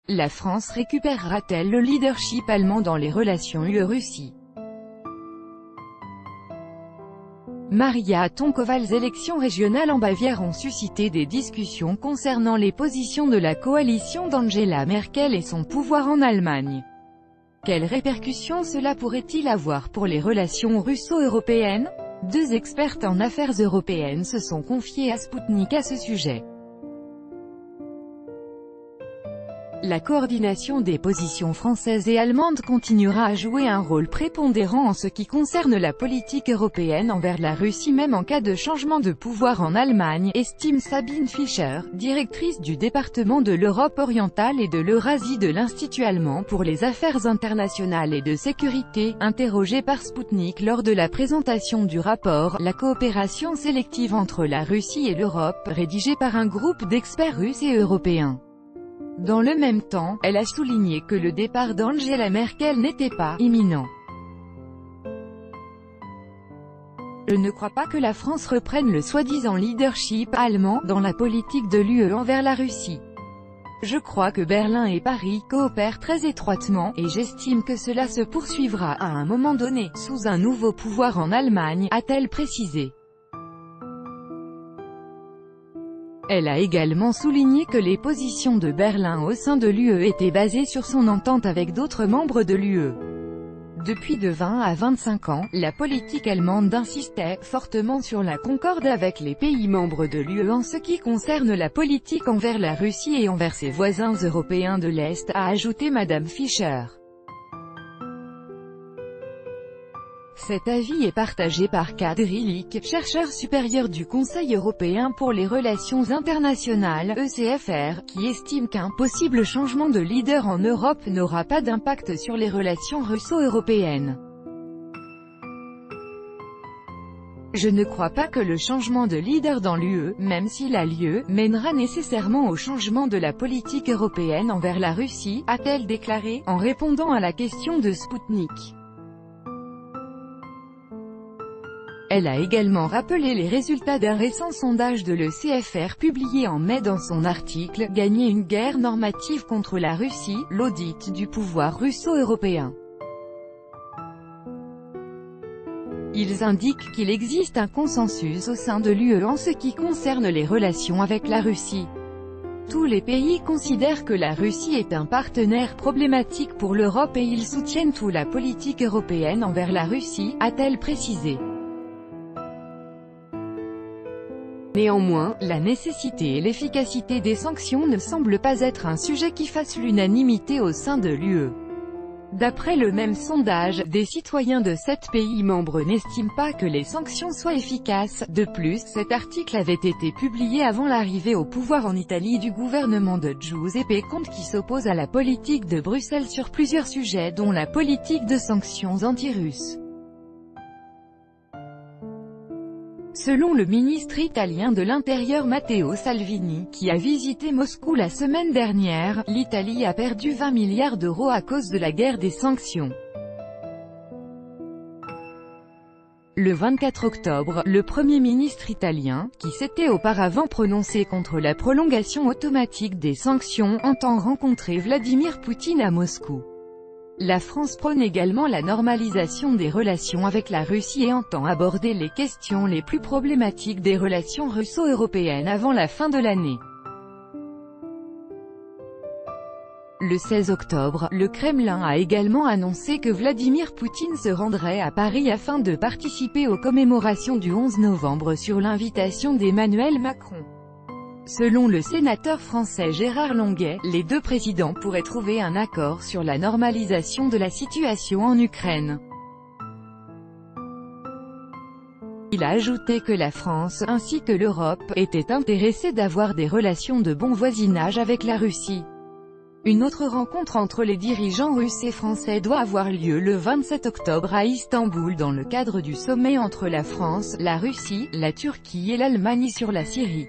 La France récupérera-t-elle le leadership allemand dans les relations UE-Russie? Maria Tonkoval's élections régionales en Bavière ont suscité des discussions concernant les positions de la coalition d'Angela Merkel et son pouvoir en Allemagne. Quelles répercussions cela pourrait-il avoir pour les relations russo-européennes? Deux expertes en affaires européennes se sont confiées à Sputnik à ce sujet. La coordination des positions françaises et allemandes continuera à jouer un rôle prépondérant en ce qui concerne la politique européenne envers la Russie même en cas de changement de pouvoir en Allemagne, estime Sabine Fischer, directrice du département de l'Europe orientale et de l'Eurasie de l'Institut allemand pour les affaires internationales et de sécurité, interrogée par Sputnik lors de la présentation du rapport « La coopération sélective entre la Russie et l'Europe » rédigé par un groupe d'experts russes et européens. Dans le même temps, elle a souligné que le départ d'Angela Merkel n'était pas imminent. Je ne crois pas que la France reprenne le soi-disant leadership allemand dans la politique de l'UE envers la Russie. Je crois que Berlin et Paris coopèrent très étroitement, et j'estime que cela se poursuivra à un moment donné, sous un nouveau pouvoir en Allemagne, a-t-elle précisé. Elle a également souligné que les positions de Berlin au sein de l'UE étaient basées sur son entente avec d'autres membres de l'UE. Depuis de 20 à 25 ans, la politique allemande insistait fortement sur la concorde avec les pays membres de l'UE en ce qui concerne la politique envers la Russie et envers ses voisins européens de l'Est, a ajouté Madame Fischer. Cet avis est partagé par Kad Rilik, chercheur supérieur du Conseil européen pour les relations internationales, ECFR, qui estime qu'un possible changement de leader en Europe n'aura pas d'impact sur les relations russo-européennes. Je ne crois pas que le changement de leader dans l'UE, même s'il a lieu, mènera nécessairement au changement de la politique européenne envers la Russie, a-t-elle déclaré, en répondant à la question de Sputnik. Elle a également rappelé les résultats d'un récent sondage de l'ECFR publié en mai dans son article « Gagner une guerre normative contre la Russie, l'audit du pouvoir russo-européen ». Ils indiquent qu'il existe un consensus au sein de l'UE en ce qui concerne les relations avec la Russie. Tous les pays considèrent que la Russie est un partenaire problématique pour l'Europe et ils soutiennent toute la politique européenne envers la Russie, a-t-elle précisé. Néanmoins, la nécessité et l'efficacité des sanctions ne semblent pas être un sujet qui fasse l'unanimité au sein de l'UE. D'après le même sondage, des citoyens de 7 pays membres n'estiment pas que les sanctions soient efficaces. De plus, cet article avait été publié avant l'arrivée au pouvoir en Italie du gouvernement de Giuseppe Conte qui s'oppose à la politique de Bruxelles sur plusieurs sujets dont la politique de sanctions anti-russes. Selon le ministre italien de l'Intérieur Matteo Salvini, qui a visité Moscou la semaine dernière, l'Italie a perdu 20 milliards d'euros à cause de la guerre des sanctions. Le 24 octobre, le Premier ministre italien, qui s'était auparavant prononcé contre la prolongation automatique des sanctions, entend rencontrer Vladimir Poutine à Moscou. La France prône également la normalisation des relations avec la Russie et entend aborder les questions les plus problématiques des relations russo-européennes avant la fin de l'année. Le 16 octobre, le Kremlin a également annoncé que Vladimir Poutine se rendrait à Paris afin de participer aux commémorations du 11 novembre sur l'invitation d'Emmanuel Macron. Selon le sénateur français Gérard Longuet, les deux présidents pourraient trouver un accord sur la normalisation de la situation en Ukraine. Il a ajouté que la France, ainsi que l'Europe, étaient intéressés d'avoir des relations de bon voisinage avec la Russie. Une autre rencontre entre les dirigeants russes et français doit avoir lieu le 27 octobre à Istanbul dans le cadre du sommet entre la France, la Russie, la Turquie et l'Allemagne sur la Syrie.